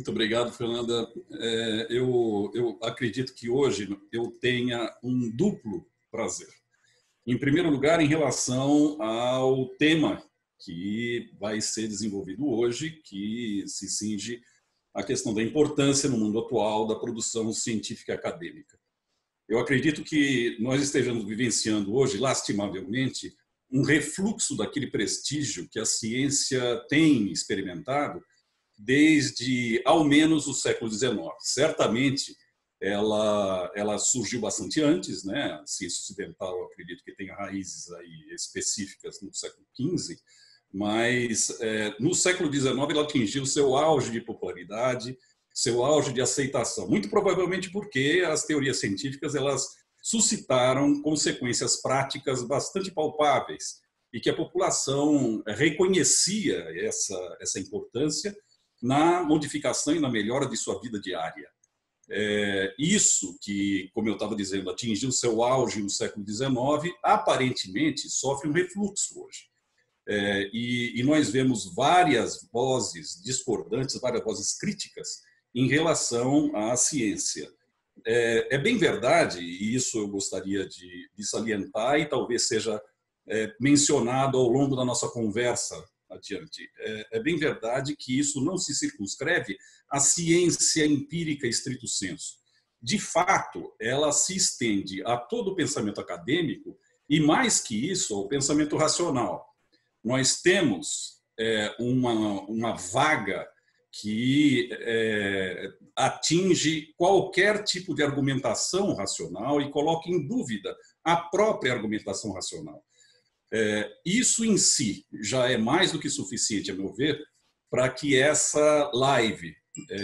Muito obrigado, Fernanda. Eu acredito que hoje eu tenha um duplo prazer. Em primeiro lugar, em relação ao tema que vai ser desenvolvido hoje, que se cinge à questão da importância no mundo atual da produção científica acadêmica. Eu acredito que nós estejamos vivenciando hoje, lastimavelmente, um refluxo daquele prestígio que a ciência tem experimentado desde, ao menos, o século XIX. Certamente, ela surgiu bastante antes, né? A ciência ocidental, acredito que tenha raízes aí específicas no século XV, mas no século XIX ela atingiu seu auge de popularidade, seu auge de aceitação, muito provavelmente porque as teorias científicas elas suscitaram consequências práticas bastante palpáveis e que a população reconhecia essa importância na modificação e na melhora de sua vida diária. Isso que, como eu estava dizendo, atingiu seu auge no século XIX, aparentemente sofre um refluxo hoje. E nós vemos várias vozes discordantes, várias vozes críticas em relação à ciência. É bem verdade, e isso eu gostaria de salientar, e talvez seja mencionado ao longo da nossa conversa adiante. É bem verdade que isso não se circunscreve à ciência empírica estrito sensu. De fato, ela se estende a todo o pensamento acadêmico e, mais que isso, ao pensamento racional. Nós temos uma vaga que atinge qualquer tipo de argumentação racional e coloca em dúvida a própria argumentação racional. Isso em si já é mais do que suficiente, a meu ver, para que essa live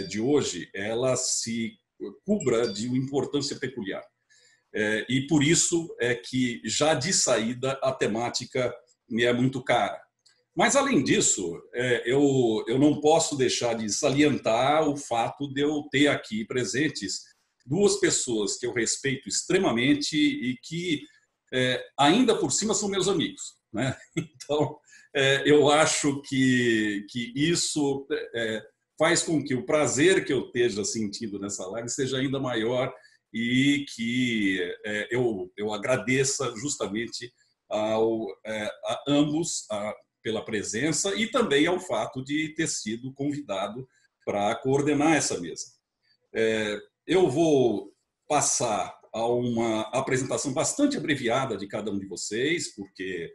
de hoje ela se cubra de uma importância peculiar. E por isso é que, já de saída, a temática me é muito cara. Mas, além disso, eu não posso deixar de salientar o fato de eu ter aqui presentes duas pessoas que eu respeito extremamente e que, ainda por cima, são meus amigos, né? Então, eu acho que isso faz com que o prazer que eu esteja sentindo nessa live seja ainda maior e que eu agradeça justamente a ambos pela presença e também ao fato de ter sido convidado para coordenar essa mesa. Eu vou passar a uma apresentação bastante abreviada de cada um de vocês, porque,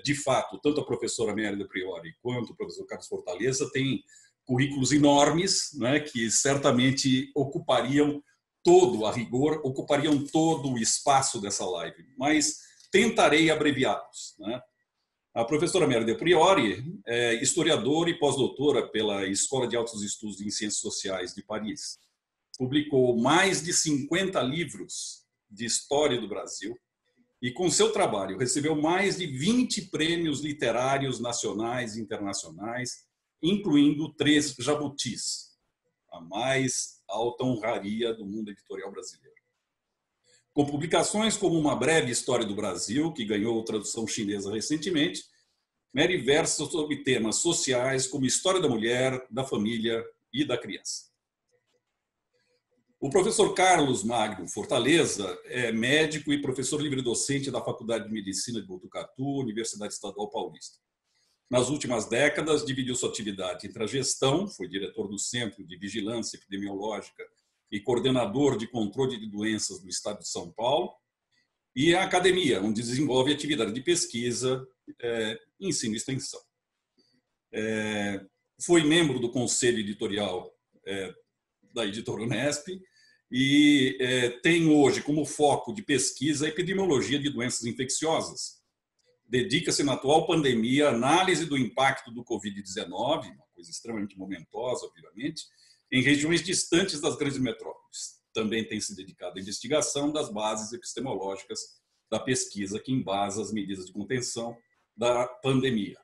de fato, tanto a professora Mérida Priori quanto o professor Carlos Fortaleza têm currículos enormes, né, que certamente ocupariam todo, a rigor, ocupariam todo o espaço dessa live, mas tentarei abreviá-los, né? A professora Mérida Priori é historiadora e pós-doutora pela Escola de Altos Estudos em Ciências Sociais de Paris. Publicou mais de 50 livros de história do Brasil e, com seu trabalho, recebeu mais de 20 prêmios literários nacionais e internacionais, incluindo 3 jabutis, a mais alta honraria do mundo editorial brasileiro. Com publicações como Uma Breve História do Brasil, que ganhou tradução chinesa recentemente, Mary versa sobre temas sociais como história da mulher, da família e da criança. O professor Carlos Magno Fortaleza é médico e professor livre-docente da Faculdade de Medicina de Botucatu, Universidade Estadual Paulista. Nas últimas décadas, dividiu sua atividade entre a gestão, foi diretor do Centro de Vigilância Epidemiológica e coordenador de controle de doenças do Estado de São Paulo, e a academia, onde desenvolve atividade de pesquisa, ensino e extensão. Foi membro do conselho editorial da editora Unesp e tem hoje como foco de pesquisa a epidemiologia de doenças infecciosas. Dedica-se na atual pandemia à análise do impacto do Covid-19, uma coisa extremamente momentosa, obviamente, em regiões distantes das grandes metrópoles. Também tem se dedicado à investigação das bases epistemológicas da pesquisa que embasa as medidas de contenção da pandemia.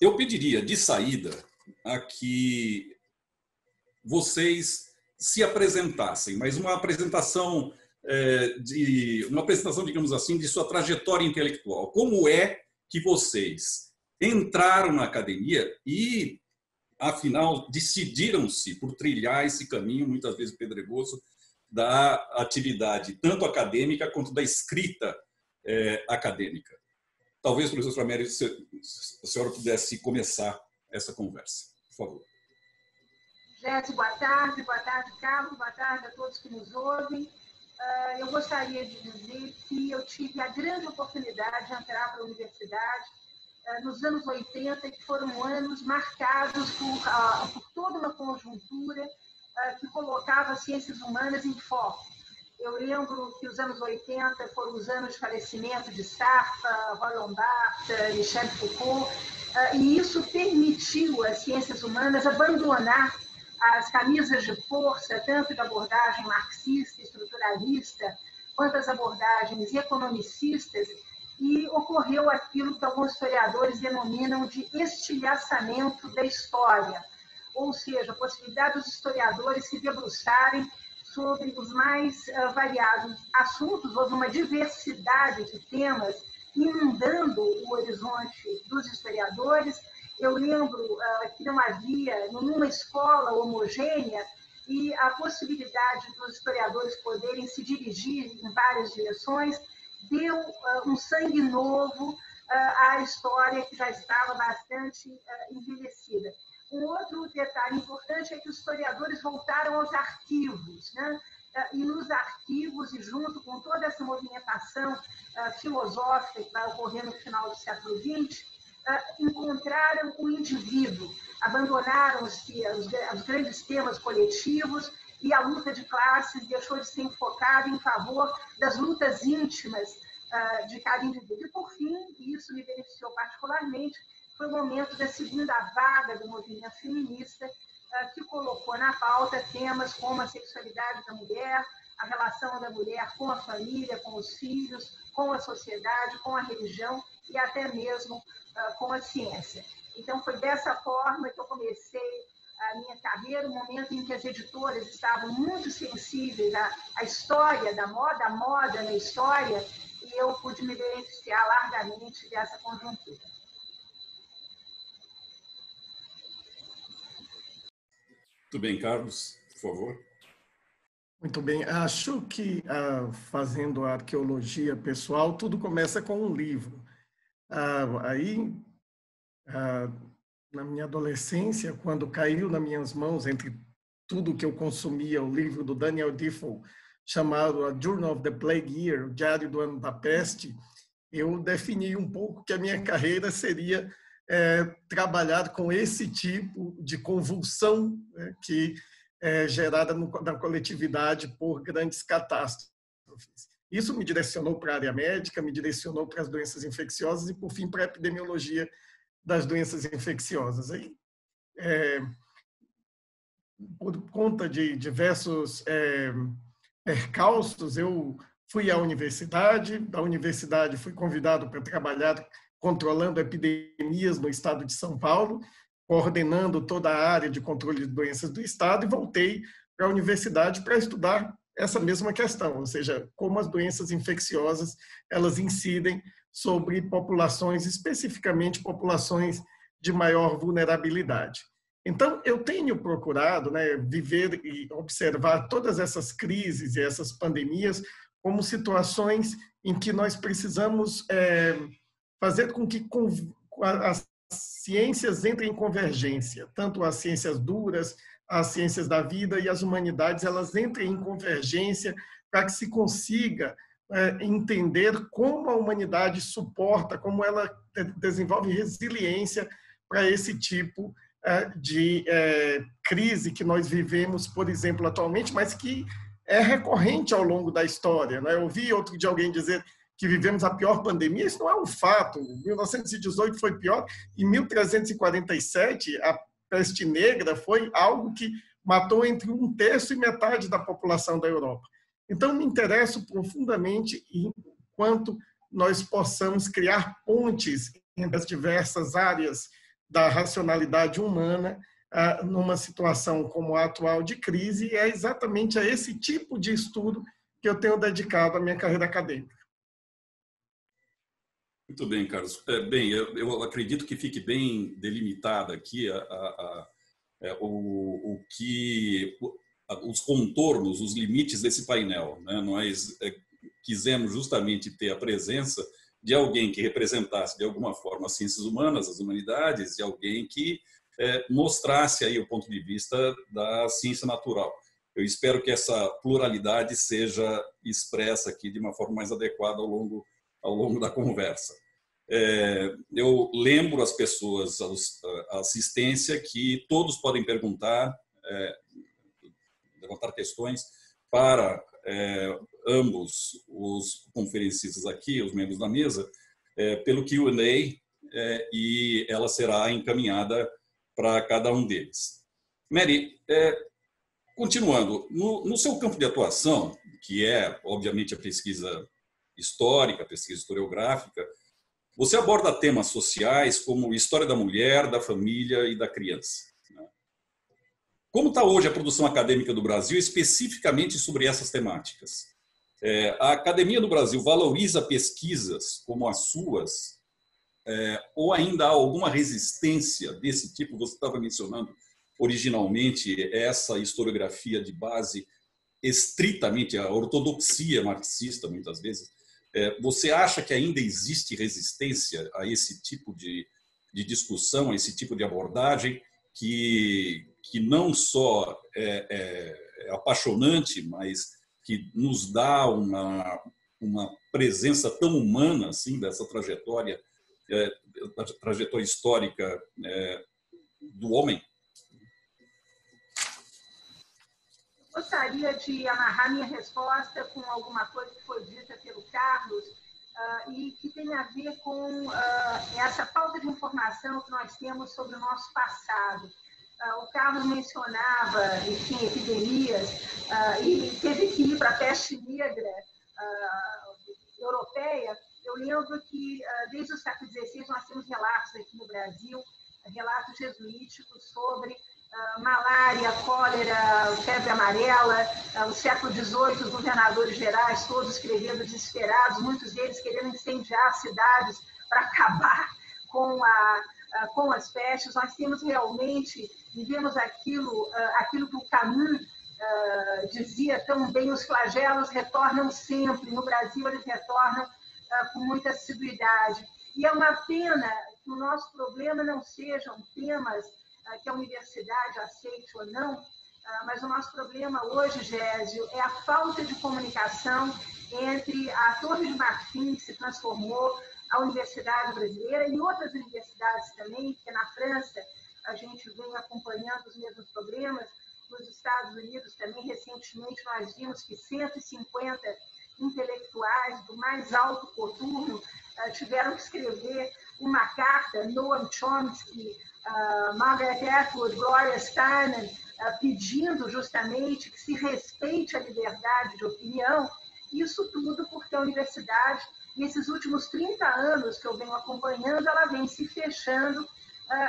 Eu pediria, de saída, a que vocês se apresentassem, mas uma apresentação, digamos assim, de sua trajetória intelectual. Como é que vocês entraram na academia e afinal, decidiram-se por trilhar esse caminho, muitas vezes pedregoso, da atividade tanto acadêmica quanto da escrita acadêmica. Talvez, professor Flameri, a senhora pudesse começar essa conversa, por favor. Jéssica, boa tarde, Carlos, boa tarde a todos que nos ouvem. Eu gostaria de dizer que eu tive a grande oportunidade de entrar para a universidade nos anos 80, que foram anos marcados por toda uma conjuntura que colocava as ciências humanas em foco. Eu lembro que os anos 80 foram os anos de falecimento de Sartre, Roland Barthes, Michel Foucault, e isso permitiu às ciências humanas abandonar as camisas de força, tanto da abordagem marxista, estruturalista, quanto as abordagens economicistas, e ocorreu aquilo que alguns historiadores denominam de estilhaçamento da história, ou seja, a possibilidade dos historiadores se debruçarem sobre os mais variados assuntos. Houve uma diversidade de temas inundando o horizonte dos historiadores. Eu lembro que não havia nenhuma escola homogênea e a possibilidade dos historiadores poderem se dirigir em várias direções deu um sangue novo à história que já estava bastante envelhecida. Um outro detalhe importante é que os historiadores voltaram aos arquivos, né? E nos arquivos, e junto com toda essa movimentação filosófica que vai ocorrer no final do século XX, encontraram o indivíduo, abandonaram-se os grandes temas coletivos e a luta de classes deixou de ser enfocada em favor das lutas íntimas de cada indivíduo. E, por fim, e isso me beneficiou particularmente, foi o momento da segunda vaga do movimento feminista, que colocou na pauta temas como a sexualidade da mulher, a relação da mulher com a família, com os filhos, com a sociedade, com a religião e até mesmo com a ciência. Então, foi dessa forma que eu comecei a minha carreira, um momento em que as editoras estavam muito sensíveis à história da moda, a moda na história, e eu pude me beneficiar largamente dessa conjuntura. Muito bem, Carlos, por favor. Muito bem. Acho que, fazendo a arqueologia pessoal, tudo começa com um livro. Na minha adolescência, quando caiu nas minhas mãos, entre tudo que eu consumia, o livro do Daniel Defoe, chamado A Journal of the Plague Year, o Diário do Ano da Peste, eu defini um pouco que a minha carreira seria trabalhar com esse tipo de convulsão que é gerada na coletividade por grandes catástrofes. Isso me direcionou para a área médica, me direcionou para as doenças infecciosas e, por fim, para a epidemiologia das doenças infecciosas. Aí, por conta de diversos percalços, eu fui à universidade, da universidade fui convidado para trabalhar controlando epidemias no estado de São Paulo, coordenando toda a área de controle de doenças do estado, e voltei para a universidade para estudar essa mesma questão, ou seja, como as doenças infecciosas elas incidem sobre populações, especificamente populações de maior vulnerabilidade. Então, eu tenho procurado viver e observar todas essas crises e essas pandemias como situações em que nós precisamos fazer com que as ciências entrem em convergência, tanto as ciências duras, as ciências da vida e as humanidades, elas entrem em convergência para que se consiga entender como a humanidade suporta, como ela desenvolve resiliência para esse tipo de crise que nós vivemos, por exemplo, atualmente, mas que é recorrente ao longo da história. Eu ouvi outro dia alguém dizer que vivemos a pior pandemia, isso não é um fato. 1918 foi pior, e 1347, a peste negra foi algo que matou entre 1/3 e metade da população da Europa. Então, me interesso profundamente em quanto nós possamos criar pontes entre as diversas áreas da racionalidade humana numa situação como a atual de crise, e é exatamente a esse tipo de estudo que eu tenho dedicado à minha carreira acadêmica. Muito bem, Carlos. Bem, eu acredito que fique bem delimitada aqui os contornos, os limites desse painel, né? Nós quisemos justamente ter a presença de alguém que representasse de alguma forma as ciências humanas, as humanidades, de alguém que mostrasse aí o ponto de vista da ciência natural. Eu espero que essa pluralidade seja expressa aqui de uma forma mais adequada ao longo da conversa. Eu lembro às pessoas, à assistência, que todos podem perguntar, levantar questões para ambos os conferencistas aqui, os membros da mesa, pelo Q&A, e ela será encaminhada para cada um deles. Mary, continuando, no seu campo de atuação, que é, obviamente, a pesquisa histórica, a pesquisa historiográfica, você aborda temas sociais como história da mulher, da família e da criança. Como está hoje a produção acadêmica do Brasil, especificamente sobre essas temáticas? A academia do Brasil valoriza pesquisas como as suas, ou ainda há alguma resistência desse tipo? Você estava mencionando originalmente essa historiografia de base estritamente, a ortodoxia marxista, muitas vezes. Você acha que ainda existe resistência a esse tipo de discussão, a esse tipo de abordagem, que não só é apaixonante, mas que nos dá uma presença tão humana assim dessa trajetória histórica do homem? Gostaria de amarrar minha resposta com alguma coisa que foi dita pelo Carlos e que tem a ver com essa falta de informação que nós temos sobre o nosso passado. O Carlos mencionava, enfim, epidemias e teve que ir para a peste negra europeia. Eu lembro que desde o século XVI nós temos relatos aqui no Brasil, relatos jesuíticos sobre malária, cólera, febre amarela. No século XVIII, os governadores gerais todos escrevendo desesperados, muitos deles querendo incendiar cidades para acabar com as pestes. Nós temos realmente, vivemos aquilo que o Camus dizia tão bem: os flagelos retornam sempre. No Brasil, eles retornam com muita assiduidade. E é uma pena que o nosso problema não sejam temas que a universidade aceite ou não, mas o nosso problema hoje, Gésio, é a falta de comunicação entre a Torre de Marfim, que se transformou a Universidade Brasileira, e outras universidades também, porque na França a gente vem acompanhando os mesmos problemas, nos Estados Unidos também, recentemente, nós vimos que 150 intelectuais do mais alto coturno tiveram que escrever uma carta, Noam Chomsky, Margaret Atwood, Gloria Steinem, pedindo justamente que se respeite a liberdade de opinião. Isso tudo porque a universidade, nesses últimos 30 anos que eu venho acompanhando, ela vem se fechando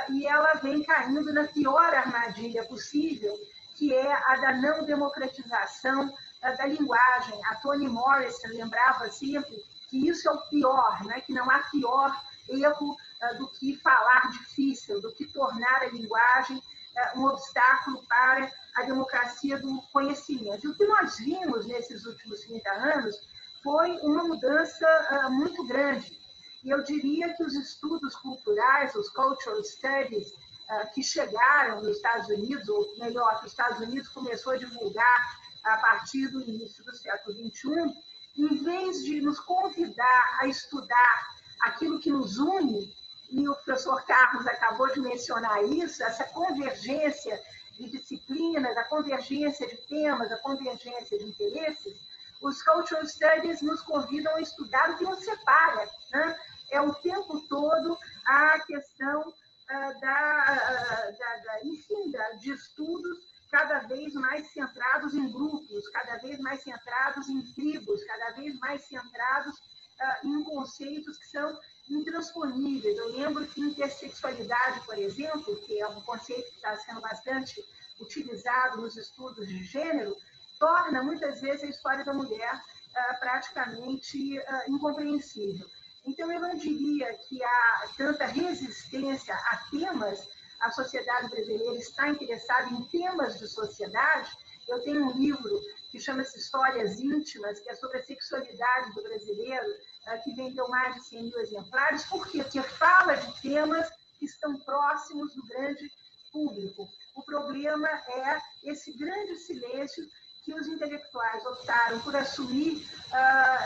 e ela vem caindo na pior armadilha possível, que é a da não democratização da linguagem. A Toni Morrison lembrava sempre que isso é o pior, né? Que não há pior erro do que falar difícil, do que tornar a linguagem um obstáculo para a democracia do conhecimento. E o que nós vimos nesses últimos 30 anos foi uma mudança muito grande. E eu diria que os estudos culturais, os cultural studies, que chegaram nos Estados Unidos, ou melhor, que os Estados Unidos começou a divulgar a partir do início do século XXI, em vez de nos convidar a estudar aquilo que nos une, e o professor Carlos acabou de mencionar isso, essa convergência de disciplinas, a convergência de temas, a convergência de interesses, os cultural studies nos convidam a estudar o que nos separa, né? É o tempo todo a questão de estudos cada vez mais centrados em grupos, cada vez mais centrados em tribos, cada vez mais centrados em conceitos que são intransponíveis. Eu lembro que intersexualidade, por exemplo, que é um conceito que está sendo bastante utilizado nos estudos de gênero, torna muitas vezes a história da mulher praticamente incompreensível. Então, eu não diria que há tanta resistência a temas, a sociedade brasileira está interessada em temas de sociedade. Eu tenho um livro que chama-se Histórias Íntimas, que é sobre a sexualidade do brasileiro, que vendeu mais de 100 mil exemplares. Por quê? Porque fala de temas que estão próximos do grande público. O problema é esse grande silêncio que os intelectuais optaram por assumir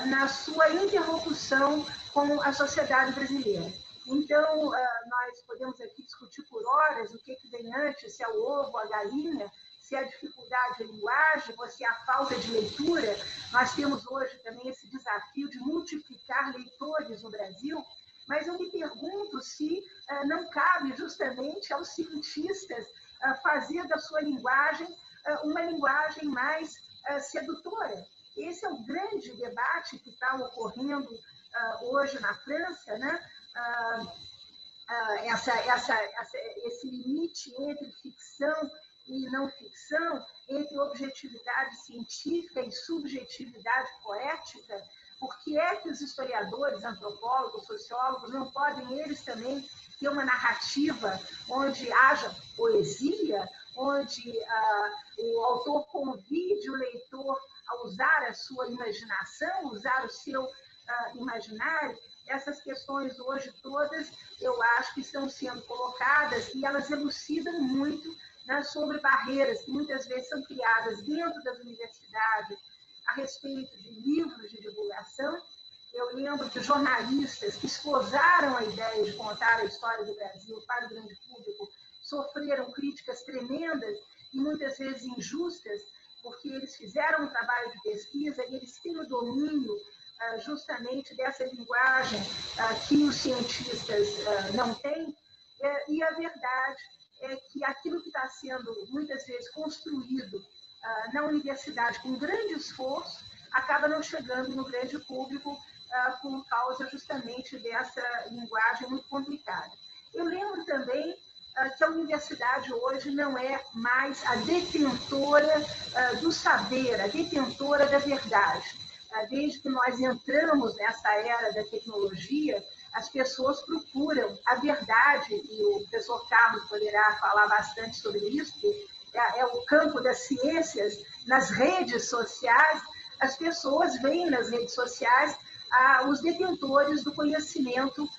na sua interlocução com a sociedade brasileira. Então, nós podemos aqui discutir por horas o que vem antes, se é o ovo ou a galinha, se é a dificuldade de linguagem ou se é a falta de leitura. Nós temos hoje também esse desafio de multiplicar leitores no Brasil, mas eu me pergunto se não cabe justamente aos cientistas fazer da sua linguagem uma linguagem mais sedutora. Esse é o grande debate que está ocorrendo hoje na França, né? Esse limite entre ficção e não ficção, entre objetividade científica e subjetividade poética. Por que é que os historiadores, antropólogos, sociólogos não podem, eles também, ter uma narrativa onde haja poesia, onde o autor convide o leitor a usar a sua imaginação, usar o seu imaginário? Essas questões hoje todas, eu acho que estão sendo colocadas e elas elucidam muito, né, sobre barreiras que muitas vezes são criadas dentro das universidades a respeito de livros de divulgação. Eu lembro de jornalistas que esposaram a ideia de contar a história do Brasil para o grande público, sofreram críticas tremendas e muitas vezes injustas, porque eles fizeram um trabalho de pesquisa e eles têm o domínio justamente dessa linguagem que os cientistas não têm. E a verdade é que aquilo que está sendo muitas vezes construído na universidade com grande esforço acaba não chegando no grande público por causa justamente dessa linguagem muito complicada. Eu lembro também que a universidade hoje não é mais a detentora do saber, a detentora da verdade. Desde que nós entramos nessa era da tecnologia, as pessoas procuram a verdade, e o professor Carlos poderá falar bastante sobre isso, que é o campo das ciências. Nas redes sociais, as pessoas veem nas redes sociais os detentores do conhecimento,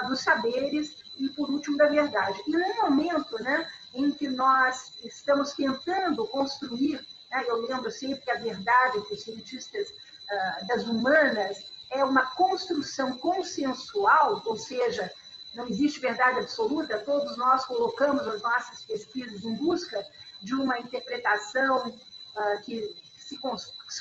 dos saberes e, por último, da verdade. E no momento, né, em que nós estamos tentando construir, né, eu lembro sempre que a verdade que os cientistas das humanas é uma construção consensual, ou seja, não existe verdade absoluta, todos nós colocamos as nossas pesquisas em busca de uma interpretação que se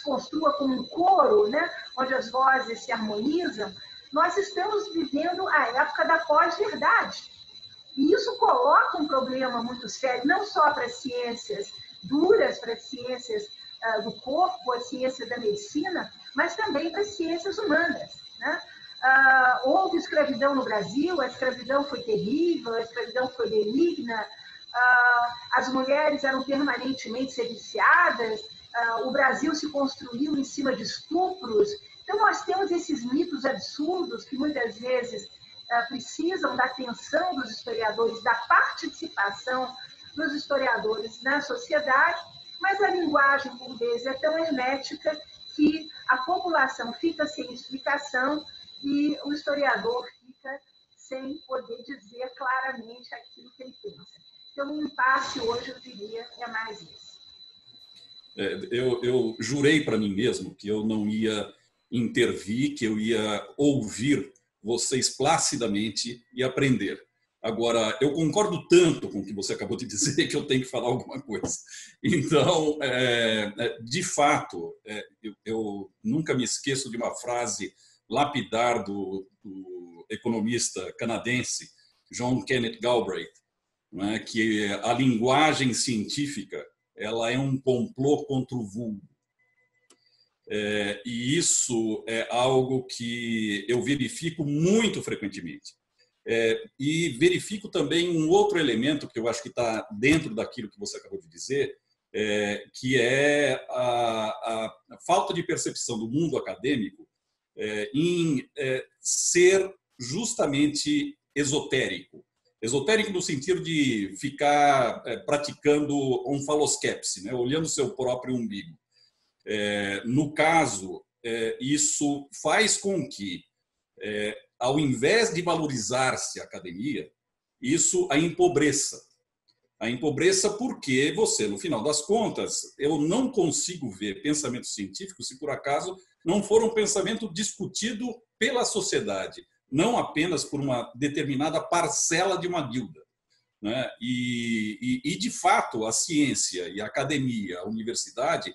construa como um coro, né, onde as vozes se harmonizam. Nós estamos vivendo a época da pós-verdade. E isso coloca um problema muito sério, não só para as ciências duras, para as ciências do corpo, as ciências da medicina, mas também para as ciências humanas, né? Houve escravidão no Brasil, a escravidão foi terrível, a escravidão foi benigna, as mulheres eram permanentemente sediciadas, o Brasil se construiu em cima de estupros. Então, nós temos esses mitos absurdos que muitas vezes precisam da atenção dos historiadores, da participação dos historiadores na sociedade, mas a linguagem, por vezes, é tão hermética que a população fica sem explicação e o historiador fica sem poder dizer claramente aquilo que ele pensa. Então, o impasse hoje, eu diria, é mais isso. Eu jurei para mim mesmo que eu não ia intervir, que eu ia ouvir vocês placidamente e aprender. Agora, eu concordo tanto com o que você acabou de dizer que eu tenho que falar alguma coisa. Então, de fato, eu nunca me esqueço de uma frase lapidar do economista canadense John Kenneth Galbraith, né, que a linguagem científica ela é um complô contra o vulgo. E isso é algo que eu verifico muito frequentemente. E verifico também um outro elemento que eu acho que está dentro daquilo que você acabou de dizer, que é a falta de percepção do mundo acadêmico em ser justamente esotérico, Esotérico no sentido de ficar praticando onfalosquepse, né? Olhando o seu próprio umbigo. No caso, isso faz com que, ao invés de valorizar-se a academia, isso a empobreça. A empobreça porque você, no final das contas, eu não consigo ver pensamento científico se por acaso não for um pensamento discutido pela sociedade, não apenas por uma determinada parcela de uma guilda, né? E de fato, a ciência e a academia, a universidade,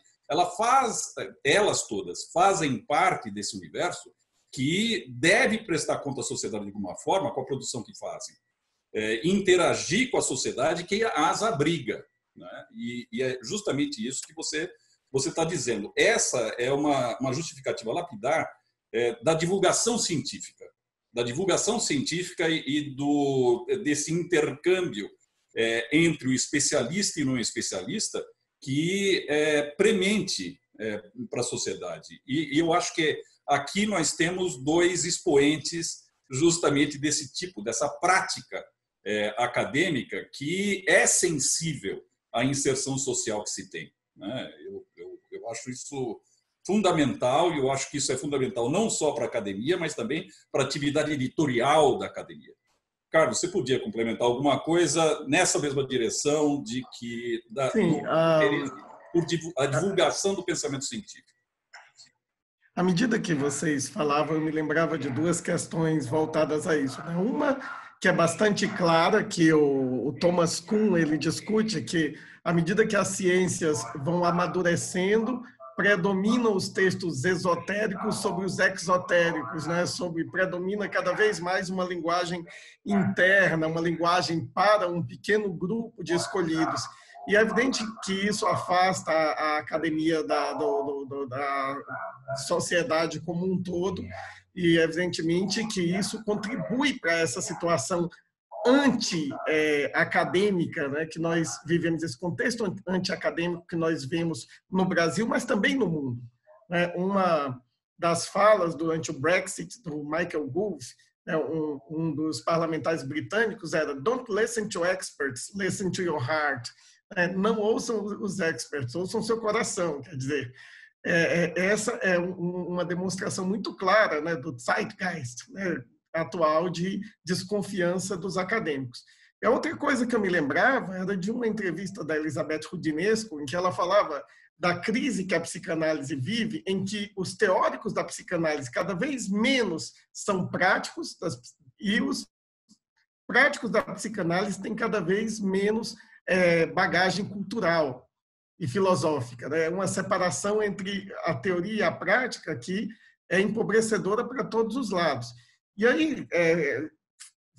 elas todas fazem parte desse universo que deve prestar conta à sociedade de alguma forma com a produção que fazem. Interagir com a sociedade que as abriga, né? E é justamente isso que você está dizendo. Essa é uma justificativa lapidar da divulgação científica e desse intercâmbio entre o especialista e não especialista que é premente para a sociedade. E eu acho que aqui nós temos dois expoentes justamente desse tipo, dessa prática acadêmica que é sensível à inserção social que se tem, né? Eu acho isso fundamental, e eu acho que isso é fundamental não só para a academia, mas também para a atividade editorial da academia. Carlos, você podia complementar alguma coisa nessa mesma direção de que Sim, por a divulgação do pensamento científico? À medida que vocês falavam, eu me lembrava de duas questões voltadas a isso, né? Uma que é bastante clara, que o Thomas Kuhn ele discute, que à medida que as ciências vão amadurecendo, predominam os textos esotéricos sobre os exotéricos, né? Predomina cada vez mais uma linguagem interna, uma linguagem para um pequeno grupo de escolhidos. E é evidente que isso afasta a academia da sociedade como um todo, e evidentemente que isso contribui para essa situação anti-acadêmica, né, que nós vivemos, esse contexto anti-acadêmico que nós vemos no Brasil, mas também no mundo. Uma das falas durante o Brexit do Michael Gove, um dos parlamentares britânicos, era "Don't listen to experts, listen to your heart". Não ouçam os experts, ouçam seu coração, quer dizer. Essa é uma demonstração muito clara, né, do zeitgeist, né, atual de desconfiança dos acadêmicos. E a outra coisa que eu me lembrava era de uma entrevista da Elizabeth Rudinesco, em que ela falava da crise que a psicanálise vive, em que os teóricos da psicanálise cada vez menos são práticos, e os práticos da psicanálise têm cada vez menos bagagem cultural e filosófica, né? Uma separação entre a teoria e a prática que é empobrecedora para todos os lados. E aí,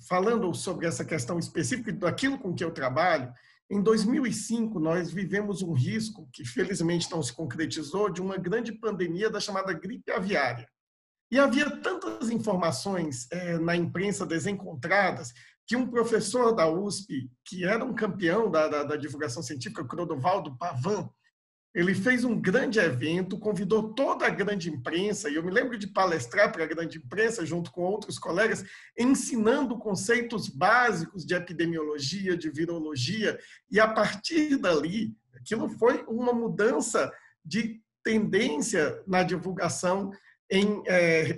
falando sobre essa questão específica daquilo com que eu trabalho, em 2005 nós vivemos um risco que felizmente não se concretizou, de uma grande pandemia da chamada gripe aviária. E havia tantas informações na imprensa desencontradas que um professor da USP, que era um campeão da divulgação científica, Clodovaldo Pavan, ele fez um grande evento, convidou toda a grande imprensa, e eu me lembro de palestrar para a grande imprensa, junto com outros colegas, ensinando conceitos básicos de epidemiologia, de virologia, e a partir dali, aquilo foi uma mudança de tendência na divulgação em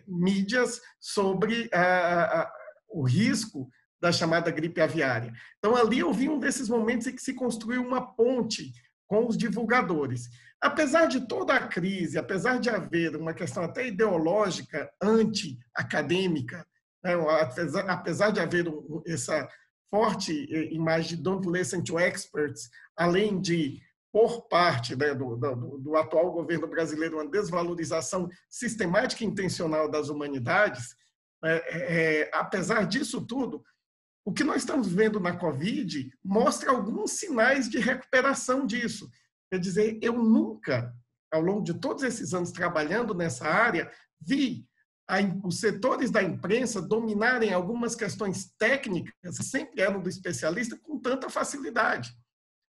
mídias sobre o risco da chamada gripe aviária. Então, ali eu vi um desses momentos em que se construiu uma ponte com os divulgadores. Apesar de toda a crise, apesar de haver uma questão até ideológica anti-acadêmica, né, apesar de haver essa forte imagem de "don't listen to experts", além de, por parte, né, do atual governo brasileiro, uma desvalorização sistemática e intencional das humanidades, apesar disso tudo, o que nós estamos vendo na Covid mostra alguns sinais de recuperação disso. Quer dizer, eu nunca, ao longo de todos esses anos trabalhando nessa área, vi os setores da imprensa dominarem algumas questões técnicas, que sempre eram do especialista, com tanta facilidade.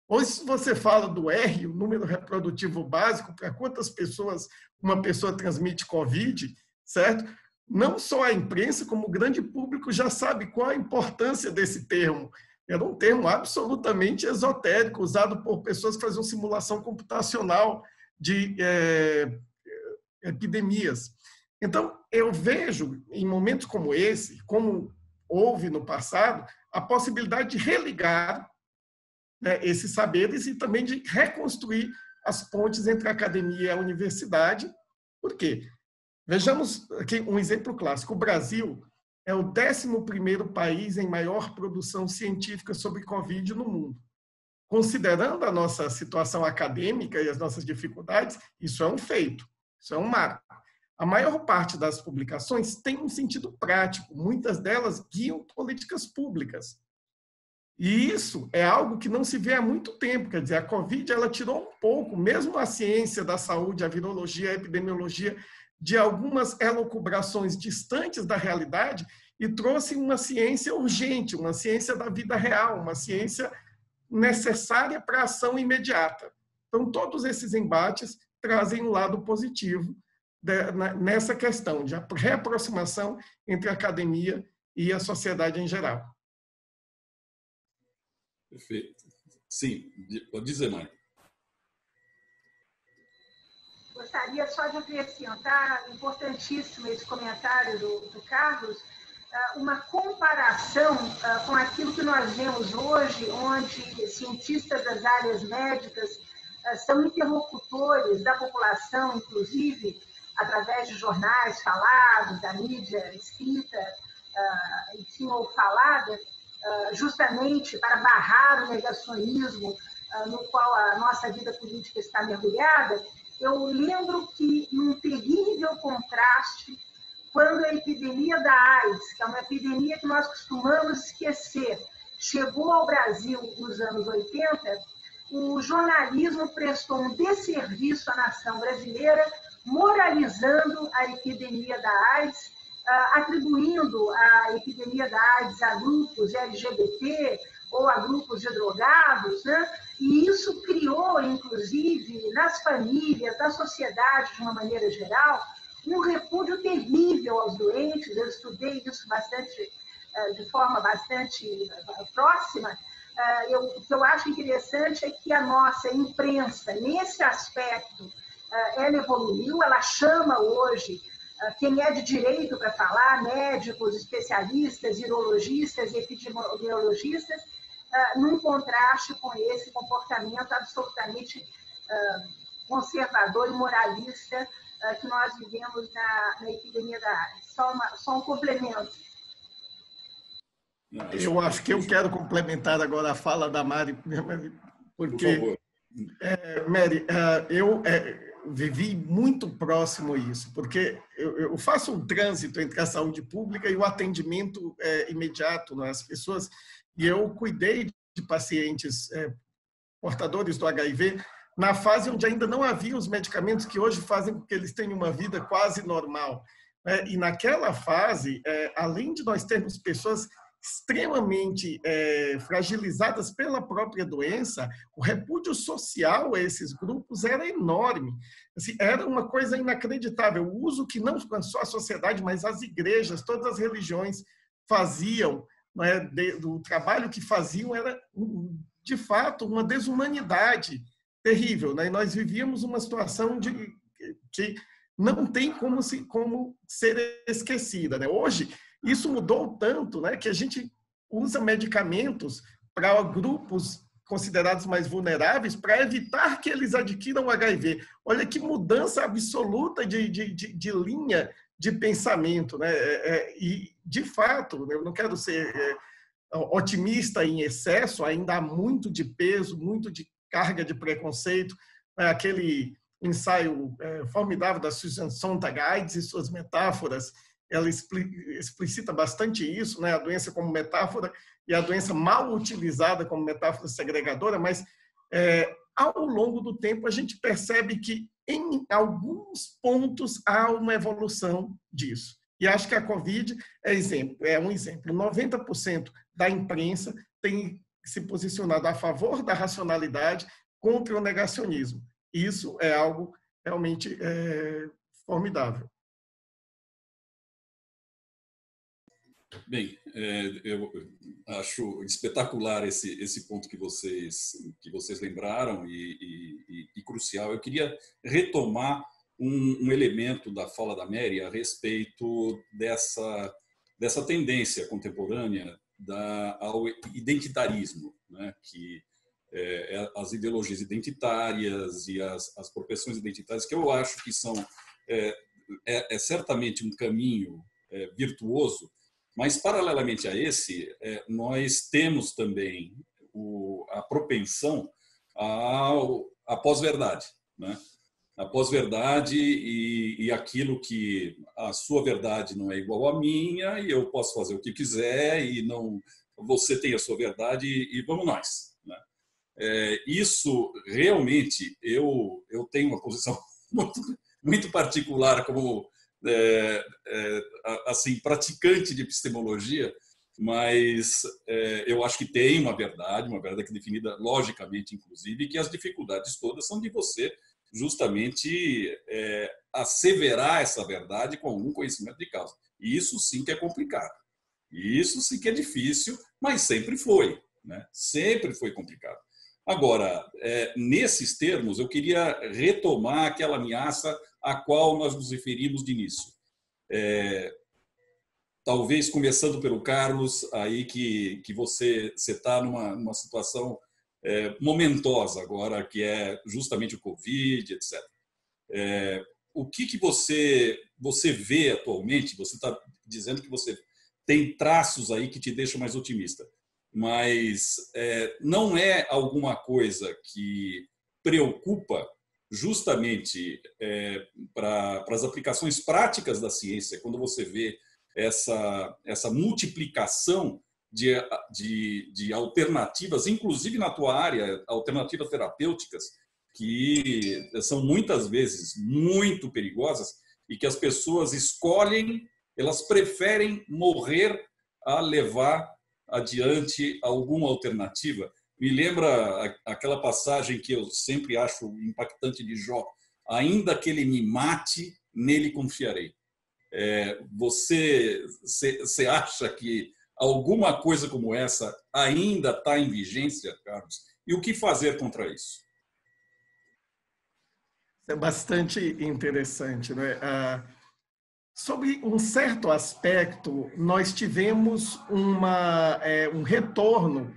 Hoje, se você fala do R, o número reprodutivo básico, para quantas pessoas uma pessoa transmite Covid, certo? não só a imprensa, como o grande público já sabe qual a importância desse termo. Era um termo absolutamente esotérico, usado por pessoas que faziam simulação computacional de epidemias. Então, eu vejo, em momentos como esse, como houve no passado, a possibilidade de religar, né, esses saberes e também de reconstruir as pontes entre a academia e a universidade. Por quê? Vejamos aqui um exemplo clássico. O Brasil é o 11º país em maior produção científica sobre Covid no mundo. Considerando a nossa situação acadêmica e as nossas dificuldades, isso é um feito, isso é um marco. A maior parte das publicações tem um sentido prático, muitas delas guiam políticas públicas. E isso é algo que não se vê há muito tempo, quer dizer, a Covid ela tirou um pouco, mesmo a ciência da saúde, a virologia, a epidemiologia, de algumas elucubrações distantes da realidade e trouxe uma ciência urgente, uma ciência da vida real, uma ciência necessária para a ação imediata. Então, todos esses embates trazem um lado positivo nessa questão de reaproximação entre a academia e a sociedade em geral. Perfeito. Sim, pode dizer, Mari. Gostaria só de acrescentar, importantíssimo esse comentário do Carlos, uma comparação com aquilo que nós vemos hoje, onde cientistas das áreas médicas são interlocutores da população, inclusive através de jornais falados, da mídia escrita, enfim, ou falada, justamente para barrar o negacionismo no qual a nossa vida política está mergulhada. Eu lembro que, num terrível contraste, quando a epidemia da AIDS, que é uma epidemia que nós costumamos esquecer, chegou ao Brasil nos anos 80, o jornalismo prestou um desserviço à nação brasileira, moralizando a epidemia da AIDS, atribuindo a epidemia da AIDS a grupos LGBT ou a grupos de drogados, né? E isso criou, inclusive, nas famílias, na sociedade, de uma maneira geral, um repúdio terrível aos doentes. Eu estudei isso bastante, de forma bastante próxima. O que eu acho interessante é que a nossa imprensa, nesse aspecto, ela evoluiu, ela chama hoje quem é de direito para falar, médicos, especialistas, virologistas e epidemiologistas, num contraste com esse comportamento absolutamente conservador e moralista que nós vivemos na epidemia da AIDS. Só um complemento. Eu acho que eu quero complementar agora a fala da Mari, porque, por favor. Mary, eu vivi muito próximo a isso, porque eu faço um trânsito entre a saúde pública e o atendimento imediato às pessoas, e eu cuidei de pacientes portadores do HIV na fase onde ainda não havia os medicamentos que hoje fazem com que eles tenham uma vida quase normal. E naquela fase, além de nós termos pessoas extremamente fragilizadas pela própria doença, o repúdio social a esses grupos era enorme. Assim, era uma coisa inacreditável. O uso que não só a sociedade, mas as igrejas, todas as religiões faziam, do trabalho que faziam, era, de fato, uma desumanidade terrível. E nós vivíamos uma situação que não tem como ser esquecida. Hoje, isso mudou tanto, que a gente usa medicamentos para grupos considerados mais vulneráveis para evitar que eles adquiram HIV. Olha que mudança absoluta de linha de pensamento. E, de fato, eu não quero ser otimista em excesso, ainda há muito de peso, muito de carga de preconceito. Aquele ensaio formidável da Susan Sontag, AIDS e suas metáforas, ela explicita bastante isso, a doença como metáfora e a doença mal utilizada como metáfora segregadora, mas ao longo do tempo a gente percebe que em alguns pontos há uma evolução disso. E acho que a Covid é um exemplo. 90% da imprensa tem se posicionado a favor da racionalidade contra o negacionismo. Isso é algo realmente formidável. Bem, eu acho espetacular esse ponto que vocês lembraram e crucial. Eu queria retomar um elemento da fala da Mary a respeito dessa tendência contemporânea ao identitarismo, né? Que as ideologias identitárias e as propensões identitárias, que eu acho que são certamente um caminho virtuoso. Mas, paralelamente a esse, nós temos também a propensão à pós-verdade, né? A pós-verdade e aquilo que a sua verdade não é igual à minha e eu posso fazer o que quiser e não você tem a sua verdade e vamos nós, né? Isso realmente eu tenho uma posição muito particular como assim, praticante de epistemologia, mas eu acho que tem uma verdade que é definida logicamente, inclusive, e que as dificuldades todas são de você justamente asseverar essa verdade com algum conhecimento de causa. E isso sim que é complicado. Isso sim que é difícil, mas sempre foi, né? Sempre foi complicado. Agora, nesses termos, eu queria retomar aquela ameaça a qual nós nos referimos de início. Talvez começando pelo Carlos, aí que você está numa situação momentosa agora, que é justamente o Covid, etc. O que você vê atualmente? Você está dizendo que você tem traços aí que te deixam mais otimista, mas não é alguma coisa que preocupa justamente para as aplicações práticas da ciência, quando você vê essa multiplicação de alternativas, inclusive na tua área, alternativas terapêuticas, que são muitas vezes muito perigosas e que as pessoas escolhem, elas preferem morrer a levar adiante alguma alternativa. Me lembra aquela passagem que eu sempre acho impactante de Jó: ainda que ele me mate, nele confiarei. Você acha que alguma coisa como essa ainda está em vigência, Carlos? E o que fazer contra isso? É bastante interessante, né? Sobre um certo aspecto, nós tivemos um retorno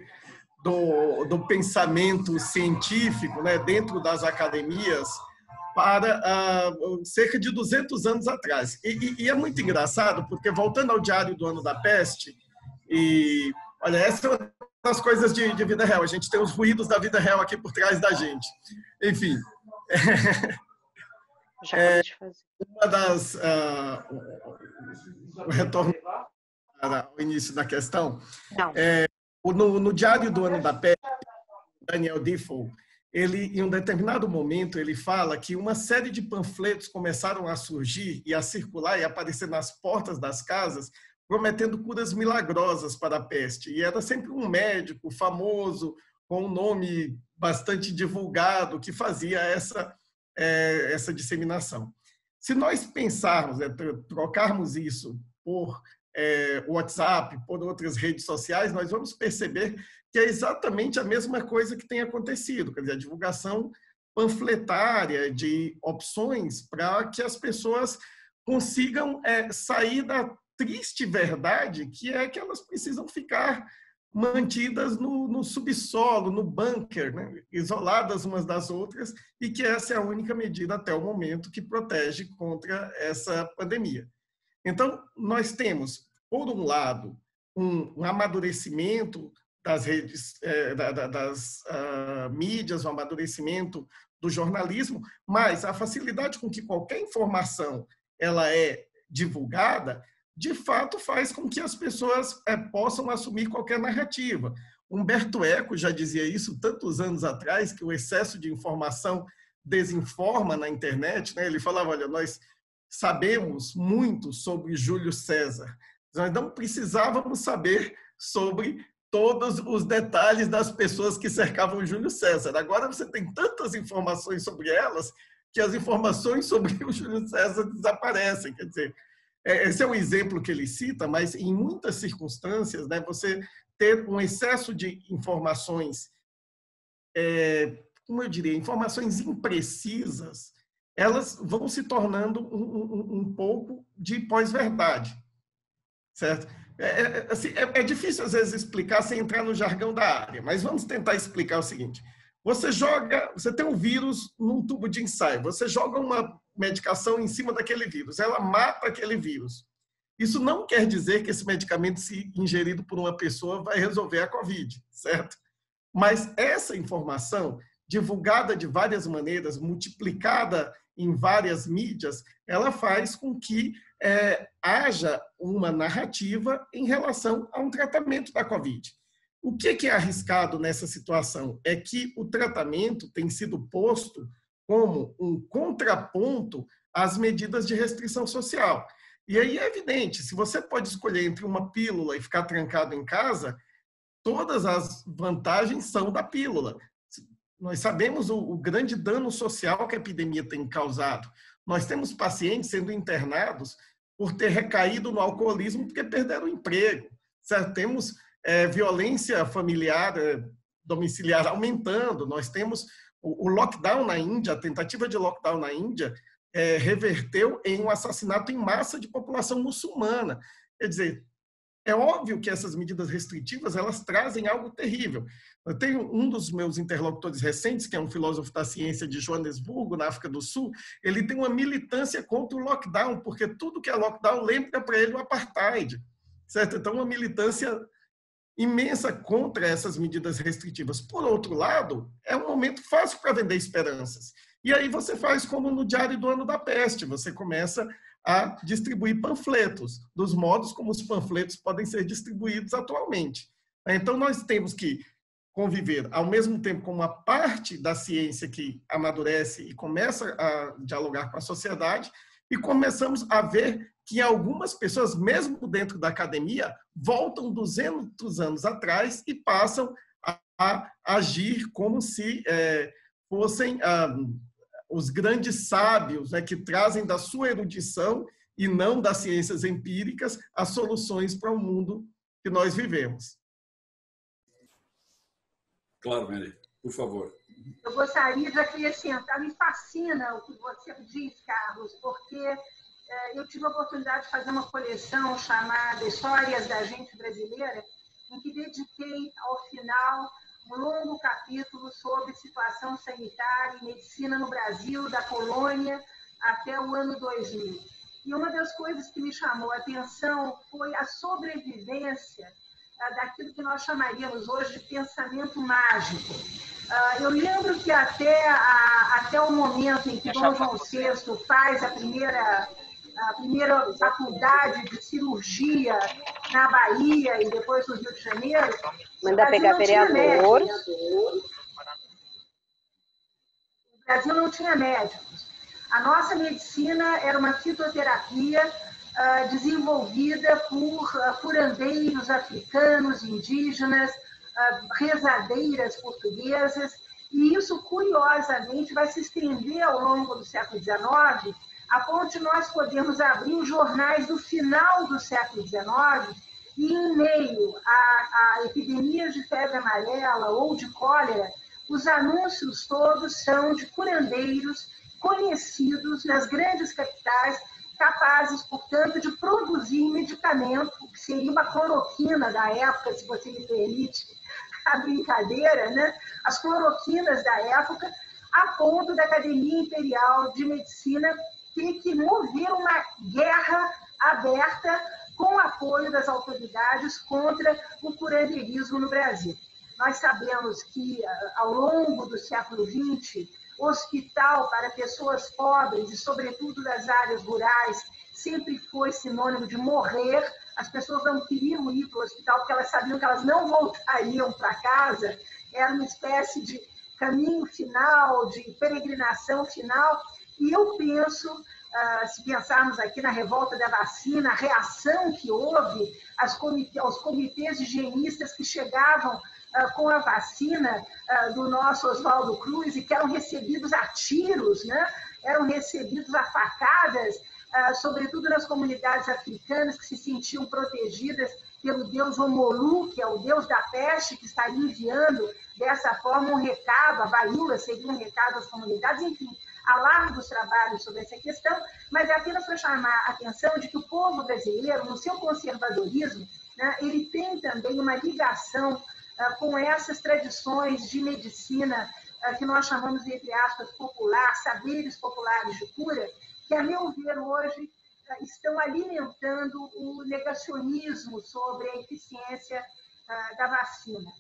do pensamento científico, né, dentro das academias para cerca de 200 anos atrás. E é muito engraçado, porque voltando ao Diário do Ano da Peste, e olha, essa é uma das coisas de vida real, a gente tem os ruídos da vida real aqui por trás da gente. Enfim, já acabei de fazer. Uma das o retorno ao início da questão. No Diário do Ano da Peste, Daniel Defoe, ele, em um determinado momento, ele fala que uma série de panfletos começaram a surgir e a circular e a aparecer nas portas das casas, prometendo curas milagrosas para a peste. E era sempre um médico famoso, com um nome bastante divulgado, que fazia essa disseminação. Se nós pensarmos, trocarmos isso por WhatsApp, por outras redes sociais, nós vamos perceber que é exatamente a mesma coisa que tem acontecido, quer dizer, a divulgação panfletária de opções para que as pessoas consigam sair da triste verdade que é que elas precisam ficar mantidas no subsolo, no bunker, né? Isoladas umas das outras, e que essa é a única medida até o momento que protege contra essa pandemia. Então, nós temos, por um lado, um amadurecimento das redes, das mídias, um amadurecimento do jornalismo, mas a facilidade com que qualquer informação ela é divulgada, de fato, faz com que as pessoas possam assumir qualquer narrativa. Humberto Eco já dizia isso tantos anos atrás, que o excesso de informação desinforma na internet, né? Ele falava, olha, nós sabemos muito sobre Júlio César, nós não precisávamos saber sobre todos os detalhes das pessoas que cercavam Júlio César. Agora você tem tantas informações sobre elas que as informações sobre o Júlio César desaparecem. Quer dizer, Esse é o exemplo que ele cita, mas em muitas circunstâncias, né, você ter um excesso de informações, como eu diria, informações imprecisas, elas vão se tornando um pouco de pós-verdade, certo? Assim, difícil, às vezes, explicar sem entrar no jargão da área, mas vamos tentar explicar o seguinte. Você tem um vírus num tubo de ensaio, você joga uma medicação em cima daquele vírus, ela mata aquele vírus. Isso não quer dizer que esse medicamento, se ingerido por uma pessoa, vai resolver a Covid, certo? Mas essa informação, divulgada de várias maneiras, multiplicada em várias mídias, ela faz com que haja uma narrativa em relação a um tratamento da Covid. O que é arriscado nessa situação? É que o tratamento tem sido posto como um contraponto às medidas de restrição social. E aí é evidente, se você pode escolher entre uma pílula e ficar trancado em casa, todas as vantagens são da pílula. Nós sabemos o grande dano social que a epidemia tem causado. Nós temos pacientes sendo internados por ter recaído no alcoolismo porque perderam o emprego. Certo? Temos violência familiar domiciliar aumentando. Nós temos o lockdown na Índia, a tentativa de lockdown na Índia reverteu em um assassinato em massa de população muçulmana. Quer dizer, é óbvio que essas medidas restritivas elas trazem algo terrível. Eu tenho um dos meus interlocutores recentes, que é um filósofo da ciência de Joanesburgo, na África do Sul, ele tem uma militância contra o lockdown, porque tudo que é lockdown lembra para ele o apartheid. Certo? Então, uma militância imensa contra essas medidas restritivas. Por outro lado, é um momento fácil para vender esperanças. E aí você faz como no Diário do Ano da Peste, você começa a distribuir panfletos, dos modos como os panfletos podem ser distribuídos atualmente. Então, nós temos que conviver, ao mesmo tempo, com uma parte da ciência que amadurece e começa a dialogar com a sociedade, e começamos a ver que algumas pessoas, mesmo dentro da academia, voltam 200 anos atrás e passam a agir como se fossem os grandes sábios, né, que trazem da sua erudição e não das ciências empíricas as soluções para o mundo que nós vivemos. Claro, Mary, por favor. Eu gostaria de acrescentar, me fascina o que você diz, Carlos, porque eu tive a oportunidade de fazer uma coleção chamada Histórias da Gente Brasileira, em que dediquei, ao final, um longo capítulo sobre situação sanitária e medicina no Brasil, da colônia até o ano 2000. E uma das coisas que me chamou a atenção foi a sobrevivência daquilo que nós chamaríamos hoje de pensamento mágico. Eu lembro que até o momento em que Dom João VI faz a primeira faculdade de cirurgia na Bahia e depois no Rio de Janeiro, manda pegar vereador. O Brasil não tinha médicos. A nossa medicina era uma fitoterapia desenvolvida por curandeiros africanos, indígenas, rezadeiras portuguesas, e isso, curiosamente, vai se estender ao longo do século XIX, a ponto de nós podermos abrir os jornais do final do século XIX e, em meio a epidemias de febre amarela ou de cólera, os anúncios todos são de curandeiros conhecidos nas grandes capitais, capazes, portanto, de produzir medicamento, que seria uma cloroquina da época, se você me permite a brincadeira, né? As cloroquinas da época, a ponto da Academia Imperial de Medicina ter que mover uma guerra aberta com o apoio das autoridades contra o curandeirismo no Brasil. Nós sabemos que, ao longo do século XX, o hospital para pessoas pobres e, sobretudo, das áreas rurais, sempre foi sinônimo de morrer. As pessoas não queriam ir para o hospital porque elas sabiam que elas não voltariam para casa. Era uma espécie de caminho final, de peregrinação final. E eu penso, se pensarmos aqui na revolta da vacina, a reação que houve aos comitês higienistas que chegavam com a vacina do nosso Oswaldo Cruz e que eram recebidos a tiros, né? Eram recebidos a facadas, sobretudo nas comunidades africanas que se sentiam protegidas pelo deus Omolu, que é o deus da peste, que estaria enviando dessa forma um recado, a varíola seria um recado às comunidades, enfim, há largos trabalhos sobre essa questão, mas é apenas para chamar a atenção de que o povo brasileiro, no seu conservadorismo, né, ele tem também uma ligação com essas tradições de medicina que nós chamamos, entre aspas, popular, saberes populares de cura, que, a meu ver, hoje estão alimentando o negacionismo sobre a eficiência da vacina.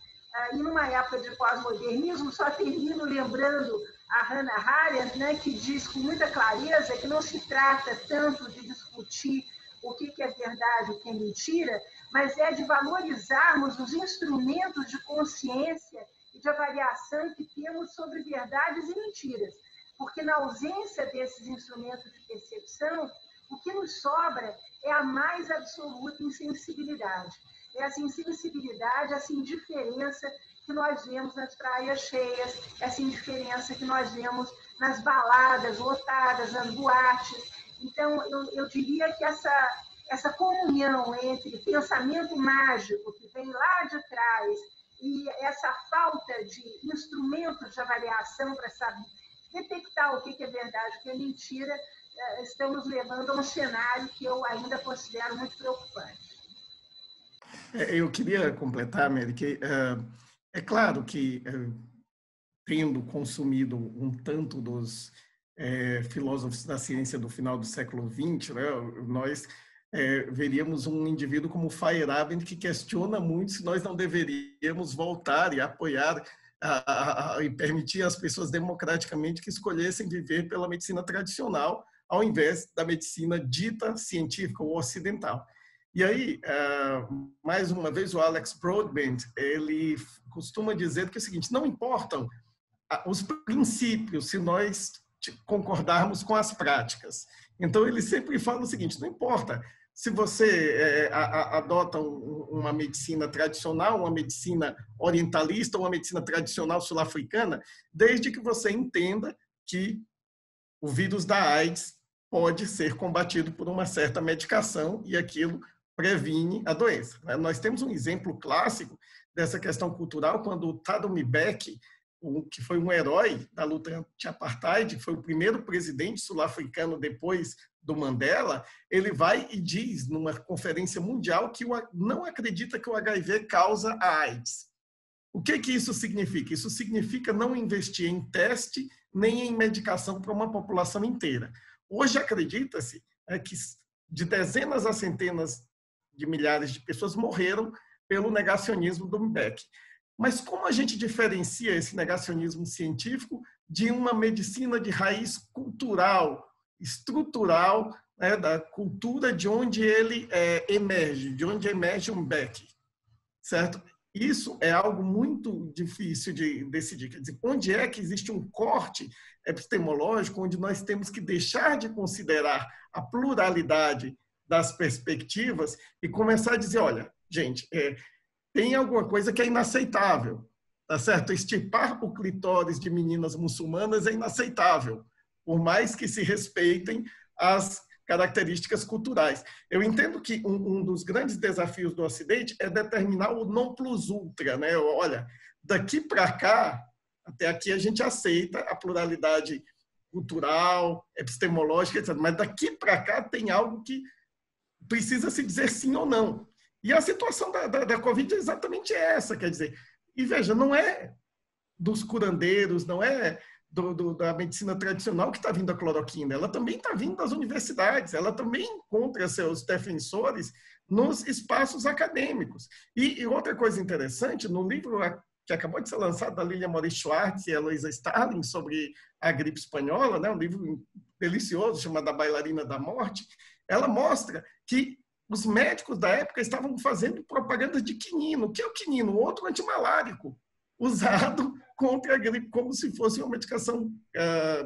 E numa época de pós-modernismo, só termino lembrando a Hannah Arendt, né, que diz com muita clareza que não se trata tanto de discutir o que é verdade e o que é mentira, mas é de valorizarmos os instrumentos de consciência e de avaliação que temos sobre verdades e mentiras. Porque na ausência desses instrumentos de percepção, o que nos sobra é a mais absoluta insensibilidade. É essa insensibilidade, essa indiferença que nós vemos nas praias cheias, essa indiferença que nós vemos nas baladas lotadas, nas boates. Então, eu diria que essa comunhão entre pensamento mágico, que vem lá de trás, e essa falta de instrumentos de avaliação para saber detectar o que é verdade, o que é mentira, estão nos levando a um cenário que eu ainda considero muito preocupante. Eu queria completar, Mary, que é claro que, tendo consumido um tanto dos filósofos da ciência do final do século XX, né, nós veríamos um indivíduo como Feyerabend que questiona muito se nós não deveríamos voltar e apoiar e permitir às pessoas democraticamente que escolhessem viver pela medicina tradicional ao invés da medicina dita científica ou ocidental. E aí, mais uma vez, o Alex Broadbent, ele costuma dizer que é o seguinte: não importam os princípios se nós concordarmos com as práticas. Então, ele sempre fala o seguinte: não importa se você adota uma medicina tradicional, uma medicina orientalista, uma medicina tradicional sul-africana, desde que você entenda que o vírus da AIDS pode ser combatido por uma certa medicação e aquilo previne a doença. Nós temos um exemplo clássico dessa questão cultural quando o Thabo Mbeki, que foi um herói da luta anti-apartheid, foi o primeiro presidente sul-africano depois do Mandela, ele vai e diz numa conferência mundial que não acredita que o HIV causa a AIDS. O que isso significa? Isso significa não investir em teste nem em medicação para uma população inteira. Hoje acredita-se que de dezenas a centenas de milhares de pessoas morreram pelo negacionismo do Mbeki. Mas como a gente diferencia esse negacionismo científico de uma medicina de raiz cultural, estrutural, né, da cultura de onde ele emerge, de onde emerge um Mbeki, certo? Isso é algo muito difícil de decidir. Quer dizer, onde é que existe um corte epistemológico onde nós temos que deixar de considerar a pluralidade das perspectivas e começar a dizer, olha, gente, tem alguma coisa que é inaceitável, tá certo? Extirpar o clitóris de meninas muçulmanas é inaceitável, por mais que se respeitem as características culturais. Eu entendo que um dos grandes desafios do Ocidente é determinar o non plus ultra, né? Olha, daqui para cá, até aqui a gente aceita a pluralidade cultural, epistemológica, etc. Mas daqui para cá tem algo que precisa se dizer sim ou não. E a situação da Covid é exatamente essa, quer dizer, e veja, não é dos curandeiros, não é da medicina tradicional que está vindo a cloroquina, ela também está vindo das universidades, ela também encontra seus defensores nos espaços acadêmicos. E outra coisa interessante, no livro que acabou de ser lançado da Lilia Moritz Schwartz e Eloisa Starling sobre a gripe espanhola, né, um livro delicioso chamado A Bailarina da Morte, ela mostra que os médicos da época estavam fazendo propaganda de quinino. O que é o quinino? Outro antimalárico, usado contra a gripe, como se fosse uma medicação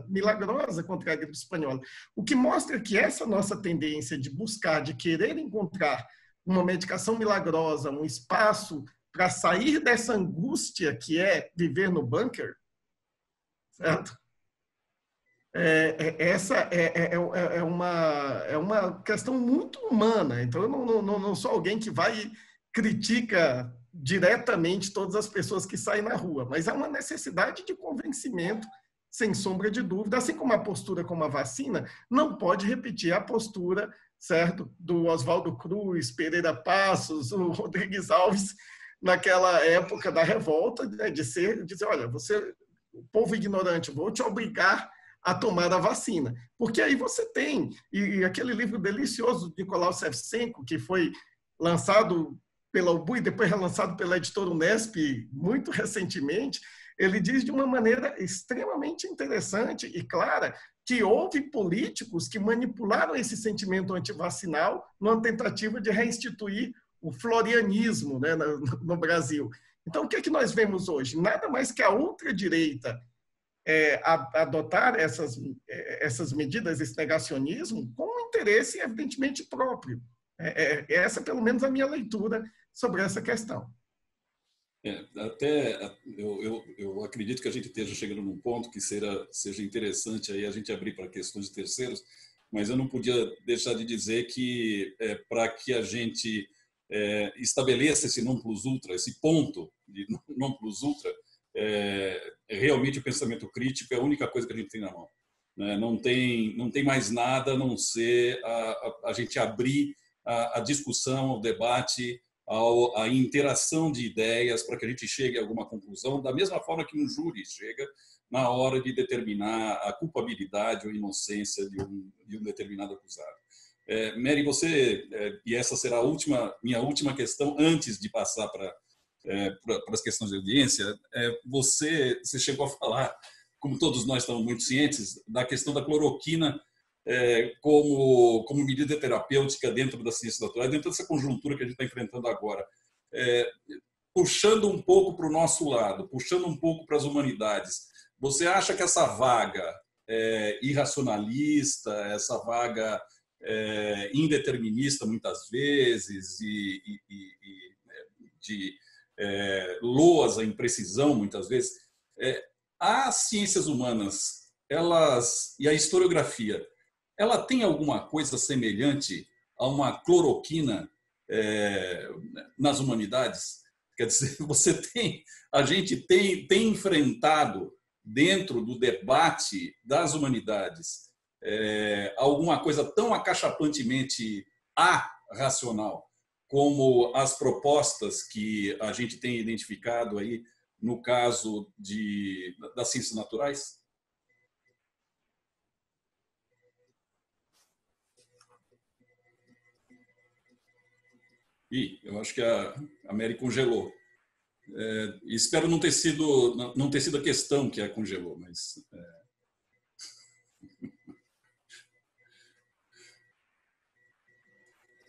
milagrosa contra a gripe espanhola. O que mostra que essa nossa tendência de buscar, de querer encontrar uma medicação milagrosa, um espaço para sair dessa angústia que é viver no bunker, certo? essa é uma questão muito humana. Então, eu não sou alguém que vai critica diretamente todas as pessoas que saem na rua, mas há uma necessidade de convencimento, sem sombra de dúvida, assim como a postura com a vacina não pode repetir a postura, certo, do Oswaldo Cruz, Pereira Passos, o Rodrigues Alves, naquela época da revolta, né, de dizer, olha, você, o povo ignorante, vou te obrigar a tomar a vacina. Porque aí você tem, e aquele livro delicioso de Nicolau Shevchenko, que foi lançado pela UBU e depois relançado pela editora Unesp muito recentemente, ele diz de uma maneira extremamente interessante e clara que houve políticos que manipularam esse sentimento antivacinal numa tentativa de reinstituir o florianismo, né, no Brasil. Então, o que é que nós vemos hoje? Nada mais que a ultradireita adotar essas medidas, esse negacionismo, com um interesse evidentemente próprio. Essa é pelo menos a minha leitura sobre essa questão. Eu acredito que a gente esteja chegando num ponto que seja interessante aí a gente abrir para questões de terceiros, mas eu não podia deixar de dizer que para que a gente estabeleça esse non plus ultra, esse ponto de non plus ultra, realmente o pensamento crítico é a única coisa que a gente tem na mão. Né? Não tem mais nada a não ser a gente abrir a discussão, o debate, a interação de ideias para que a gente chegue a alguma conclusão, da mesma forma que um júri chega na hora de determinar a culpabilidade ou inocência de um determinado acusado. Mary, você, e essa será minha última questão antes de passar para as questões de audiência, você chegou a falar, como todos nós estamos muito cientes, da questão da cloroquina como medida terapêutica dentro da ciência natural, dentro dessa conjuntura que a gente está enfrentando agora. Puxando um pouco para o nosso lado, puxando um pouco para as humanidades, você acha que essa vaga irracionalista, essa vaga indeterminista muitas vezes e de loas à imprecisão muitas vezes, as ciências humanas, e a historiografia, ela tem alguma coisa semelhante a uma cloroquina nas humanidades? Quer dizer, a gente tem enfrentado dentro do debate das humanidades alguma coisa tão acachapantemente arracional como as propostas que a gente tem identificado aí no caso das ciências naturais? Eu acho que a Mary congelou. Espero não ter sido a questão que a congelou, mas...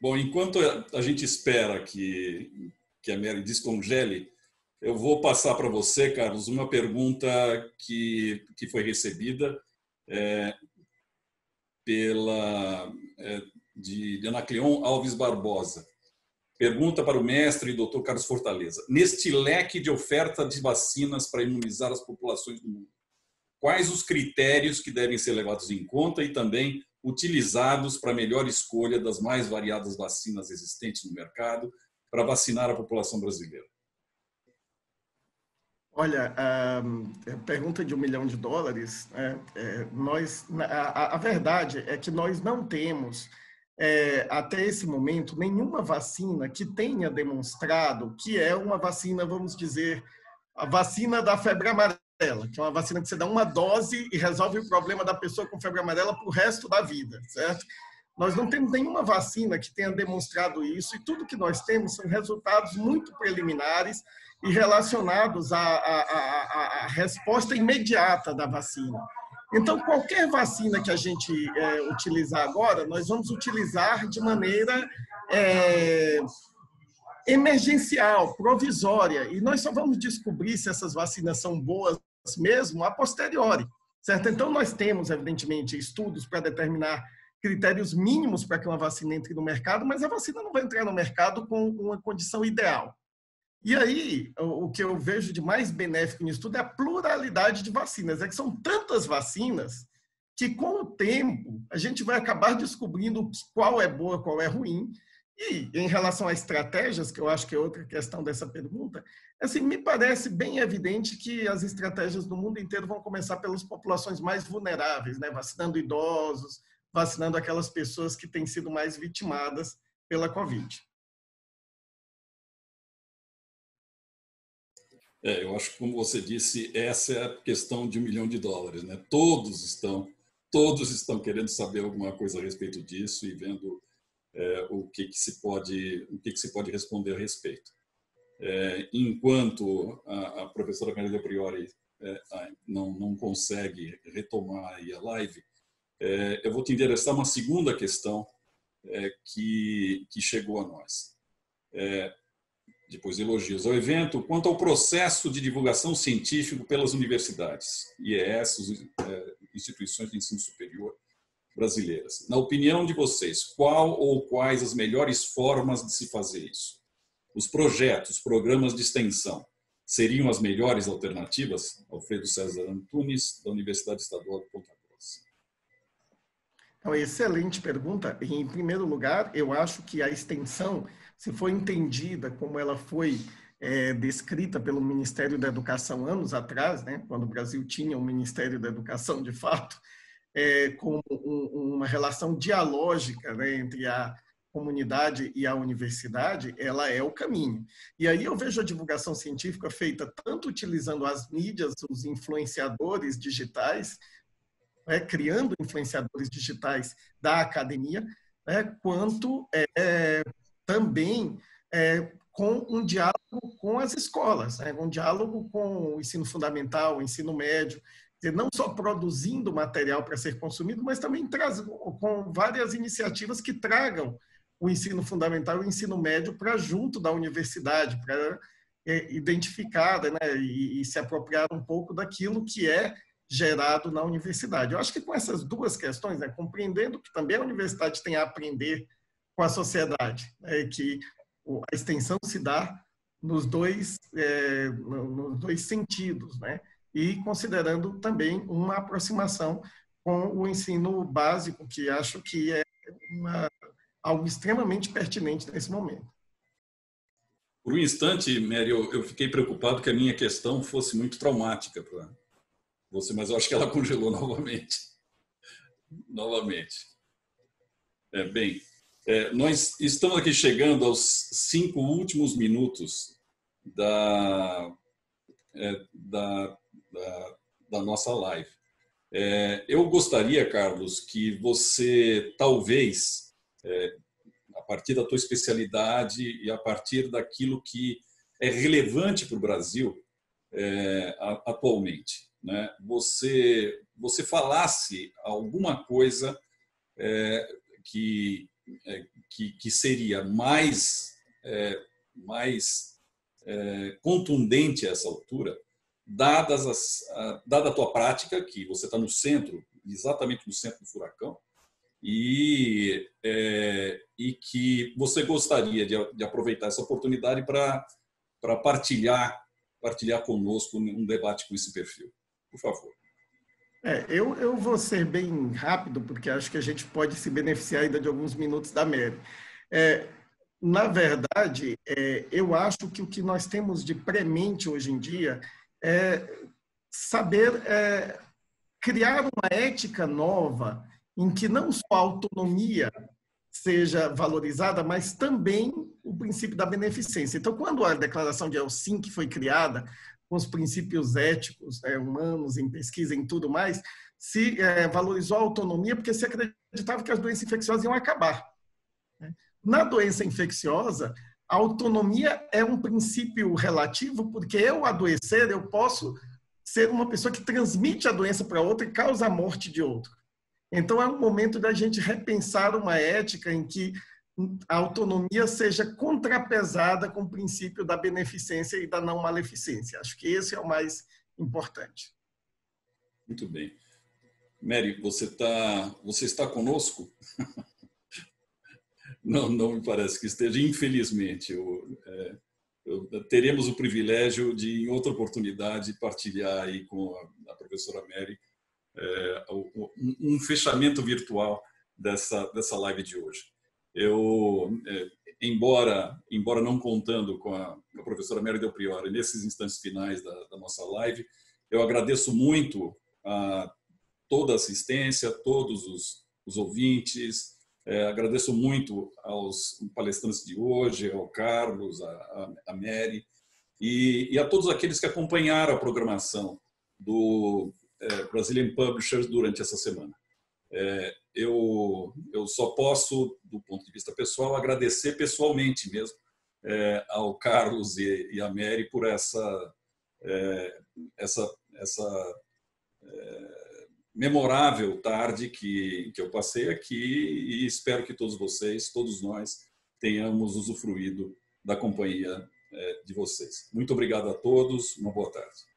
Bom, enquanto a gente espera que a Mary descongele, eu vou passar para você, Carlos, uma pergunta que foi recebida de Anacleon Alves Barbosa. Pergunta para o mestre e doutor Carlos Fortaleza. Neste leque de oferta de vacinas para imunizar as populações do mundo, quais os critérios que devem ser levados em conta e também utilizados para a melhor escolha das mais variadas vacinas existentes no mercado para vacinar a população brasileira? Olha, pergunta de $1 milhão, a verdade é que nós não temos, até esse momento, nenhuma vacina que tenha demonstrado que é uma vacina, vamos dizer, a vacina da febre amarela, que é uma vacina que você dá uma dose e resolve o problema da pessoa com febre amarela para o resto da vida, certo? Nós não temos nenhuma vacina que tenha demonstrado isso e tudo que nós temos são resultados muito preliminares e relacionados à resposta imediata da vacina. Então, qualquer vacina que a gente utilizar agora, nós vamos utilizar de maneira emergencial, provisória, e nós só vamos descobrir se essas vacinas são boas mesmo a posteriori, certo? Então, nós temos, evidentemente, estudos para determinar critérios mínimos para que uma vacina entre no mercado, mas a vacina não vai entrar no mercado com uma condição ideal. E aí, o que eu vejo de mais benéfico nisso tudo é a pluralidade de vacinas. É que são tantas vacinas que com o tempo a gente vai acabar descobrindo qual é boa, qual é ruim. E em relação a estratégias, que eu acho que é outra questão dessa pergunta, assim, me parece bem evidente que as estratégias do mundo inteiro vão começar pelas populações mais vulneráveis, né? Vacinando idosos, vacinando aquelas pessoas que têm sido mais vitimadas pela Covid. Eu acho que, como você disse, essa é a questão de $1 milhão, né? Todos estão querendo saber alguma coisa a respeito disso e vendo o que se pode responder a respeito. Enquanto a professora Maria Priori não consegue retomar aí a live, eu vou te endereçar uma segunda questão que chegou a nós. Depois de elogios ao evento, quanto ao processo de divulgação científico pelas universidades, IES, instituições de ensino superior brasileiras. Na opinião de vocês, qual ou quais as melhores formas de se fazer isso? Os projetos, programas de extensão, seriam as melhores alternativas? Alfredo César Antunes, da Universidade Estadual de Ponta Grossa. Então, excelente pergunta. Em primeiro lugar, eu acho que a extensão, se for entendida como ela foi descrita pelo Ministério da Educação anos atrás, né, quando o Brasil tinha um Ministério da Educação de fato, como uma relação dialógica, né, entre a comunidade e a universidade, ela é o caminho. E aí eu vejo a divulgação científica feita tanto utilizando as mídias, os influenciadores digitais, criando influenciadores digitais da academia, quanto também com um diálogo com as escolas, um diálogo com o ensino fundamental, o ensino médio, não só produzindo material para ser consumido, mas também com várias iniciativas que tragam o ensino fundamental e o ensino médio para junto da universidade, para identificar, né, e se apropriar um pouco daquilo que é gerado na universidade. Eu acho que com essas duas questões, né, compreendendo que também a universidade tem a aprender com a sociedade, que a extensão se dá nos dois sentidos, né? E considerando também uma aproximação com o ensino básico, que acho que é algo extremamente pertinente nesse momento. Por um instante, Mary, eu fiquei preocupado que a minha questão fosse muito traumática para você, mas eu acho que ela congelou novamente. Bem, nós estamos aqui chegando aos 5 últimos minutos da nossa live. Eu gostaria, Carlos, que você talvez, a partir da tua especialidade e a partir daquilo que é relevante para o Brasil atualmente, né, você falasse alguma coisa que seria mais contundente a essa altura, dada a tua prática, que você está no centro, exatamente no centro do furacão, e que você gostaria de aproveitar essa oportunidade para partilhar conosco um debate com esse perfil. Por favor. Eu vou ser bem rápido, porque acho que a gente pode se beneficiar ainda de alguns minutos da Mary. Na verdade, eu acho que o que nós temos de premente hoje em dia é saber criar uma ética nova em que não só a autonomia seja valorizada, mas também o princípio da beneficência. Então, quando a Declaração de Helsinki foi criada, com os princípios éticos, humanos, em pesquisa, em tudo mais, se valorizou a autonomia porque se acreditava que as doenças infecciosas iam acabar. Na doença infecciosa, a autonomia é um princípio relativo, porque eu adoecer, eu posso ser uma pessoa que transmite a doença para outra e causa a morte de outro. Então, é um momento da gente repensar uma ética em que a autonomia seja contrapesada com o princípio da beneficência e da não maleficência. Acho que esse é o mais importante. Muito bem. Mary, você está conosco? Não me parece que esteja, infelizmente. Teremos o privilégio de, em outra oportunidade, partilhar aí com a professora Mary um fechamento virtual dessa live de hoje. Eu, embora não contando com a professora Mary Del Priore nesses instantes finais da nossa live, eu agradeço muito a toda a assistência, todos os ouvintes, agradeço muito aos palestrantes de hoje, ao Carlos, a Mary, e a todos aqueles que acompanharam a programação do Brazilian Publishers durante essa semana. Eu só posso, do ponto de vista pessoal, agradecer pessoalmente mesmo ao Carlos e à Mary por essa memorável tarde que eu passei aqui, e espero que todos vocês, todos nós, tenhamos usufruído da companhia de vocês. Muito obrigado a todos, uma boa tarde.